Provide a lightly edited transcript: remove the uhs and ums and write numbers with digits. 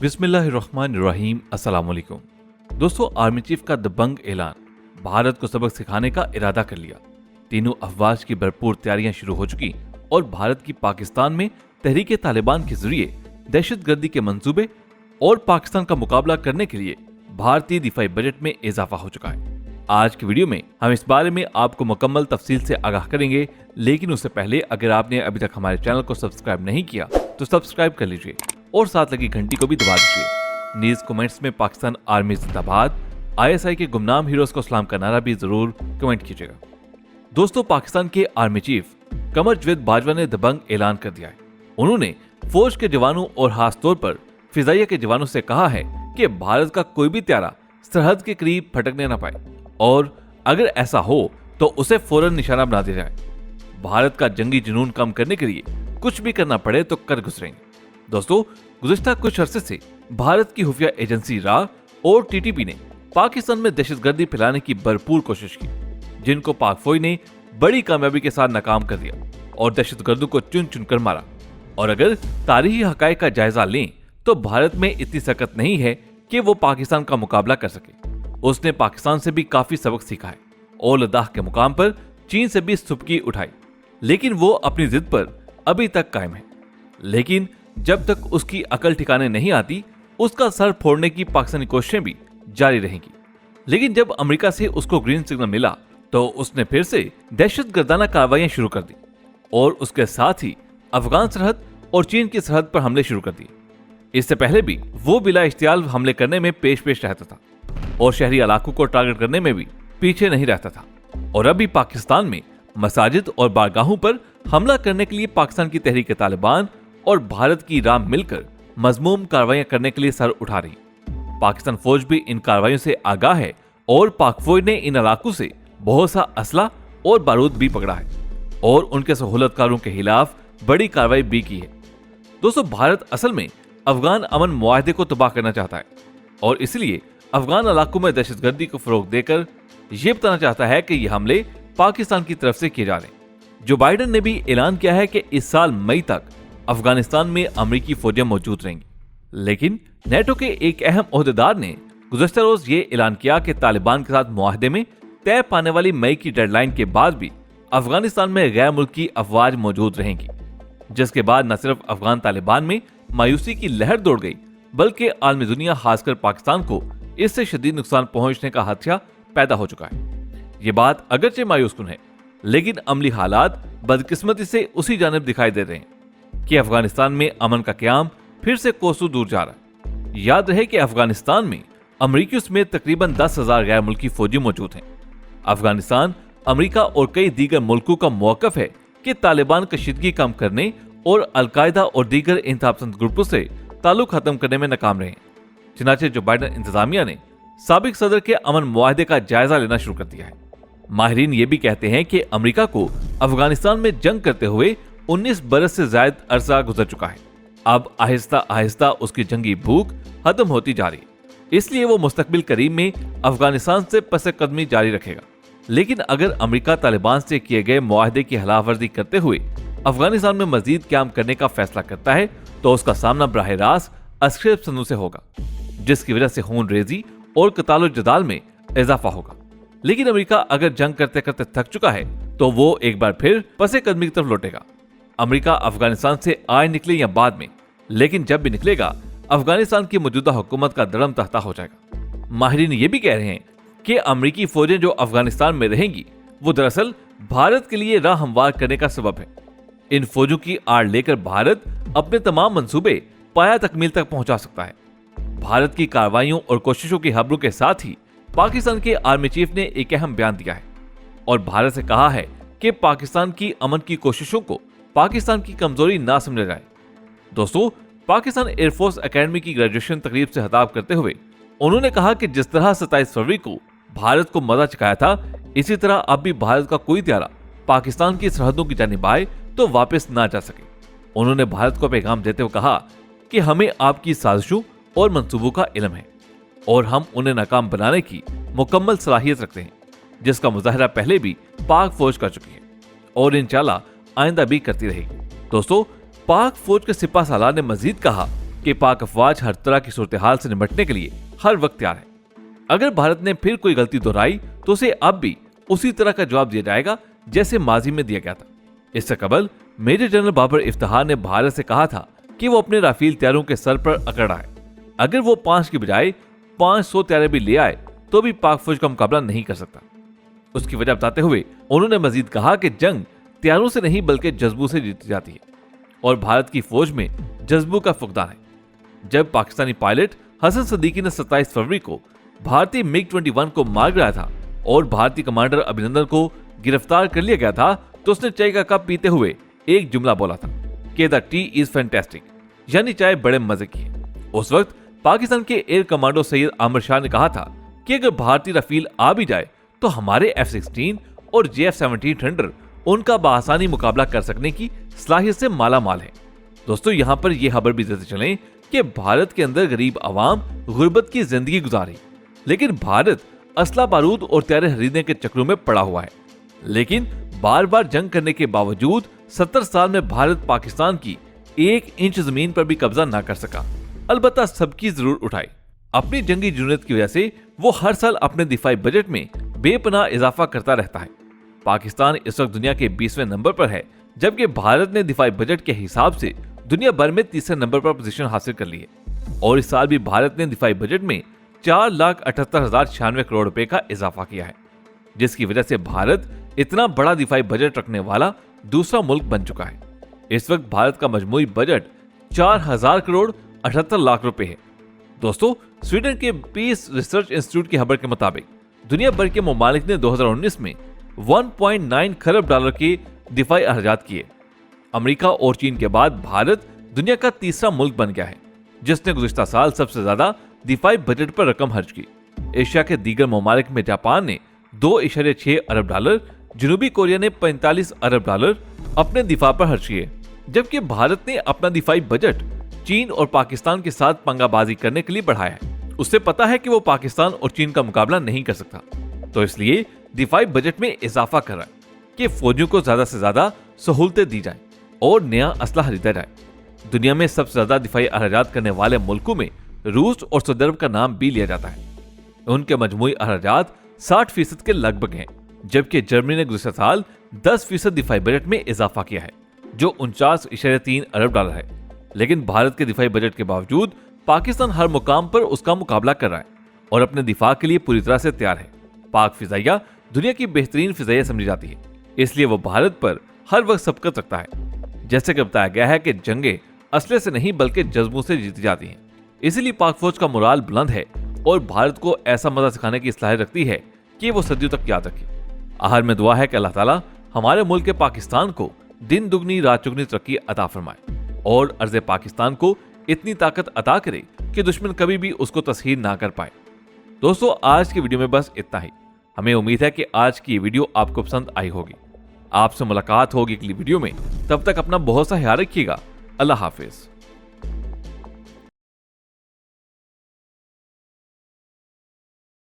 बिस्मिल्लाहिर्रहमानिर्रहीम। अस्सलाम वालेकुम। दोस्तों, आर्मी चीफ का दबंग ऐलान, भारत को सबक सिखाने का इरादा कर लिया। तीनों अफवाज की भरपूर तैयारियां शुरू हो चुकी और भारत की पाकिस्तान में तहरीक तालिबान के जरिए दहशतगर्दी के मंसूबे और पाकिस्तान का मुकाबला करने के लिए भारतीय दिफाई बजट में इजाफा हो चुका है। आज की वीडियो में हम इस बारे में आपको मुकम्मल तफसील से आगाह करेंगे, लेकिन उससे पहले अगर आपने अभी तक हमारे चैनल को सब्सक्राइब नहीं किया तो सब्सक्राइब कर लीजिए और साथ लगी घंटी को भी दबा दीजिए। न्यूज कमेंट्स में पाकिस्तान आर्मी जिंदाबाद, ISI के गुमनाम हीरोज को सलाम का नारा भी जरूर कमेंट कीजिएगा। दोस्तों, पाकिस्तान के आर्मी चीफ कमर जवेद बाजवा ने दबंग ऐलान कर दिया है। उन्होंने फौज के जवानों और खास तौर पर फिजाइया के जवानों से कहा है कि भारत का कोई भी त्यारा सरहद के करीब फटकने न पाए और अगर ऐसा हो तो उसे फौरन निशाना बना दिया जाए। भारत का जंगी जुनून कम करने के लिए कुछ भी करना पड़े तो कर गुजरेंगे। दोस्तों, गुज़िश्ता कुछ अरसे से भारत की खुफिया एजेंसी रा और TTP ने पाकिस्तान में दहशतगर्दी फैलाने की भरपूर कोशिश की, जिनको पाक फौज ने बड़ी कामयाबी के साथ नाकाम कर दिया और दहशतगर्दों को चुन चुन कर मारा। और अगर तारीखी हकायक का जायजा लें तो भारत में इतनी सकत नहीं है कि वो पाकिस्तान का मुकाबला कर सके। उसने पाकिस्तान से भी काफी सबक सीखा है और लद्दाख के मुकाम पर चीन से भी सुबकी उठाई, लेकिन वो अपनी जिद पर अभी तक कायम है। लेकिन जब तक उसकी अकल ठिकाने नहीं आती, उसका सर फोड़ने की पाकिस्तानी कोशिशें भी जारी रहेंगी। लेकिन जब अमेरिका से उसको ग्रीन सिग्नल मिला तो उसने फिर से दहशतगर्दाना कार्रवाइयां शुरू कर दी और उसके साथ ही अफगान सरहद और चीन की सरहद पर हमले शुरू कर दिए। इससे पहले भी वो बिला इख्तियार हमले करने में पेश रहता था और शहरी इलाकों को टारगेट करने में भी पीछे नहीं रहता था। और अभी पाकिस्तान में मसाजिद और बारगाहों पर हमला करने के लिए पाकिस्तान की तहरीक तालिबान और भारत की राम मिलकर मजमूम कार्रवाइयां करने के लिए सर उठा रही। पाकिस्तान फौज भी इन कार्रवाइयों से आगाह है और पाक फौज ने इन इलाकों से बहुत सा असला और बारूद भी पकड़ा है और उनके सहूलतकारों के खिलाफ बड़ी कार्रवाई भी की है। दोस्तों, भारत असल में अफगान अमन मुआहदे को तबाह करना चाहता है और इसलिए अफगान इलाकों में दहशतगर्दी को फरोग देकर यह बताना चाहता है कि ये हमले पाकिस्तान की तरफ से किए जा रहे हैं। जो बाइडेन ने भी ऐलान किया है कि इस साल मई तक अफगानिस्तान में अमेरिकी फौजें मौजूद रहेंगी। लेकिन नेटो के एक अहम ओहदेदार ने गुज़श्ता रोज ये ऐलान किया कि तालिबान के साथ मुआहदे में तय पाने वाली मई की डेडलाइन के बाद भी अफगानिस्तान में गैर मुल्की अफवाज मौजूद रहेंगी, जिसके बाद न सिर्फ अफगान तालिबान में मायूसी की लहर दौड़ गई, बल्कि आलमी दुनिया खासकर पाकिस्तान को इससे शदीद नुकसान पहुंचने का खदशा पैदा हो चुका है। ये बात अगरचे मायूसकुन है, लेकिन अमली हालात बदकिस्मती से उसी जानिब दिखाई दे रहे हैं कि अफगानिस्तान में अमन का क़याम फिर से कोसों दूर जा रहा है। याद रहे कि अफगानिस्तान में अमरीकियों समेत तकरीबन 10,000 गैर मुल्की फौजी मौजूद हैं। अफगानिस्तान, अमरीका और कई दीगर मुल्कों का मौक़िफ़ है कि तालिबान कशीदगी कम करने और अलकायदा और दीगर इंतहापसंद ग्रुपों से ताल्लुक खत्म करने में नाकाम रहे। चुनाचे जो बाइडेन इंतजामिया ने साबिक सदर के अमन मुआहदे का जायजा लेना शुरू कर दिया है। माहिरीन ये भी कहते हैं कि अमरीका को अफगानिस्तान में जंग करते हुए 19 बरस से ज्यादा अरसा गुजर चुका है। अब आहिस्ता आहिस्ता उसकी जंगी भूख खत्म होती जा रही है, इसलिए वो मुस्तकबिल करीब में अफगानिस्तान से पसकदमी जारी रखेगा। लेकिन अगर अमेरिका तालिबान से किए गए मुआहदे की खिलाफवर्जी करते हुए अफगानिस्तान में मजीद क्याम करने का फैसला करता है तो उसका सामना बराह रास्त अस्कर सनू से होगा, जिसकी वजह से खून रेजी और कतालो जदाल में इजाफा होगा। लेकिन अमेरिका अगर जंग करते करते थक चुका है तो वो एक बार फिर पसे कदमी की तरफ लौटेगा। अमेरिका अफगानिस्तान से आए निकले या बाद में, लेकिन जब भी निकलेगा अफगानिस्तान की मौजूदा हुकूमत का दरम तख्ता हो जाएगा। माहिरीन ये भी कह रहे हैं कि अमेरिकी फौजें जो अफगानिस्तान में रहेंगी वो दरअसल भारत के लिए राह हमवार करने का सबब है। इन फौजों की आड़ लेकर भारत अपने तमाम मंसूबे पाया तकमील तक पहुंचा सकता है। भारत की कार्रवाइयों और कोशिशों की खबरों के साथ ही पाकिस्तान के आर्मी चीफ ने एक अहम बयान दिया है और भारत से कहा है कि पाकिस्तान की अमन की कोशिशों को पाकिस्तान की कमजोरी ना समझा जाए। दोस्तों, पाकिस्तान एयरफोर्स एकेडमी की ग्रेजुएशन तकरीब से खिताब करते हुए उन्होंने कहा कि जिस तरह 27 फरवरी को भारत को मजा चखाया था, इसी तरह अब भी भारत का कोई त्यारा पाकिस्तान की सरहदों की जानिब आए तो वापस ना जा सके। उन्होंने भारत को पैगाम देते हुए कहा कि हमें आपकी साजिशों और मंसूबों का इल्म है और हम उन्हें नाकाम बनाने की मुकम्मल सलाहियत रखते हैं, जिसका मुजाहरा पहले भी पाक फौज कर चुकी है और इंशाल्लाह आइंदा भी करती रहेगी। दोस्तों, पाक फौज के सिपह सालार ने मजीद कहा कि पाक अफवाज हर तरह की सूरत हाल से निपटने के लिए हर वक्त तैयार है। अगर भारत ने फिर कोई गलती दोहराई तो उसे अब भी उसी तरह का जवाब दिया जाएगा जैसे माजी में दिया गया था। इससे कबल मेजर जनरल बाबर इफ्तिखार ने भारत से कहा था कि वो अपने राफेल तैयारों के सर पर अकड़ रहा है। अगर वो 5 की बजाय 500 तैयारे भी ले आए तो भी पाक फौज का मुकाबला नहीं कर सकता। उसकी वजह बताते हुए उन्होंने मजीद कहा कि जंग तैयारों से नहीं बल्कि जज्बों से जीती जाती है और भारत की फौज में जज्बों का फुकदान है। जब पाकिस्तानी पायलट हसन सदीकी ने 27 फरवरी को भारतीय MiG-21 को मार गिराया था और भारतीय कमांडर अभिनंदन को गिरफ्तार कर लिया गया था तो उसने चाय का कप पीते हुए एक जुमला बोला था कि द टी इज फैंटास्टिक, यानी चाय बड़े मजे की है। उस वक्त पाकिस्तान के एयर कमांडो सैयद आमिर शाह ने कहा था कि अगर भारतीय राफेल आ भी जाए तो हमारे F-16 और JF-17 थंडर उनका बआसानी मुकाबला कर सकने की सलाहियत से माला माल है। दोस्तों, यहाँ पर यह खबर भी देते चलें कि भारत के अंदर गरीब आवाम गुर्बत की जिंदगी गुजारी, लेकिन भारत असला बारूद और तैयारे खरीदने के चक्रों में पड़ा हुआ है। लेकिन बार बार जंग करने के बावजूद 70 साल में भारत पाकिस्तान की 1 इंच जमीन पर भी कब्जा ना कर सका। अलबत्ता सबकी जरूर उठाई। अपनी जंगी जुनूनियत की वजह से वो हर साल अपने दिफाई बजट में बेपनाह इजाफा करता रहता है। पाकिस्तान इस वक्त दुनिया के 20वें नंबर पर है, जबकि भारत ने दिफाई बजट के हिसाब से दुनिया भर में 3रे नंबर पर पोजीशन हासिल कर ली है। और इस साल भी भारत ने दिफाई बजट में 4,78,096 करोड़ रुपए का इजाफा किया है, जिसकी वजह से भारत इतना बड़ा दिफाई बजट रखने वाला दूसरा मुल्क बन चुका है। इस वक्त भारत का मजमूई बजट 4,000 करोड़ 78 लाख रुपए है। दोस्तों, स्वीडन के पीस रिसर्च इंस्टीट्यूट की खबर के मुताबिक दुनिया भर के ममालिक ने 2019 में 1.9 खरब डॉलर के दिफाई अखराजात किए। अमेरिका और चीन के बाद भारत दुनिया का तीसरा मुल्क बन गया है जिसने गुज़िश्ता साल सबसे ज्यादा दिफाई बजट पर रकम खर्च की। एशिया के दीगर ममालिक में जापान ने 2.6 अरब डॉलर, जनूबी कोरिया ने 45 अरब डॉलर अपने दिफा पर खर्च किए, जबकि भारत ने अपना दिफाई बजट चीन और पाकिस्तान के साथ पंगाबाजी करने के लिए बढ़ाया है। उसे पता है कि वो पाकिस्तान और चीन का मुकाबला नहीं कर सकता, तो इसलिए दिफाई बजट में इजाफा कर रहा है कि फौजियों को ज्यादा से ज्यादा सहूलतें दी जाएं और नया असला खरीदा जाए। दुनिया में सबसे ज्यादा दिफाई अखराजात करने वाले मुल्कों में रूस और सऊदी अरब का नाम भी लिया जाता है। उनके मजमूई अखराजात 60% के लगभग हैं, जबकि जर्मनी ने गुज़िश्ता साल 10% दिफाई बजट में इजाफा किया है जो 49.3 अरब डॉलर है। लेकिन भारत के दिफाई बजट के बावजूद पाकिस्तान हर मुकाम पर उसका मुकाबला कर रहा है और अपने दिफा के लिए पूरी तरह से तैयार है। पाक फिजाइया दुनिया की बेहतरीन फिजाइया समझी जाती है, इसलिए वो भारत पर हर वक्त सबकत रखता है। जैसे कि बताया गया है कि जंगें असले से नहीं बल्कि जज्बों से जीती जाती हैं। इसीलिए पाक फौज का मोराल बुलंद है और भारत को ऐसा मजा सिखाने की सलाहियत रखती है कि वो सदियों तक याद रखे। आखिर में दुआ है कि अल्लाह ताला हमारे मुल्क के पाकिस्तान को दिन दुगनी रात चुगनी तरक्की अता फरमाए और अर्ज़े पाकिस्तान को इतनी ताकत अता करे कि दुश्मन कभी भी उसको तस्हीर ना कर पाए। दोस्तों, आज की वीडियो में बस इतना ही। हमें उम्मीद है कि आज की वीडियो आपको पसंद आई होगी। आपसे मुलाकात होगी अगली वीडियो में। तब तक अपना बहुत सा ख्याल रखिएगा। अल्लाह हाफिज।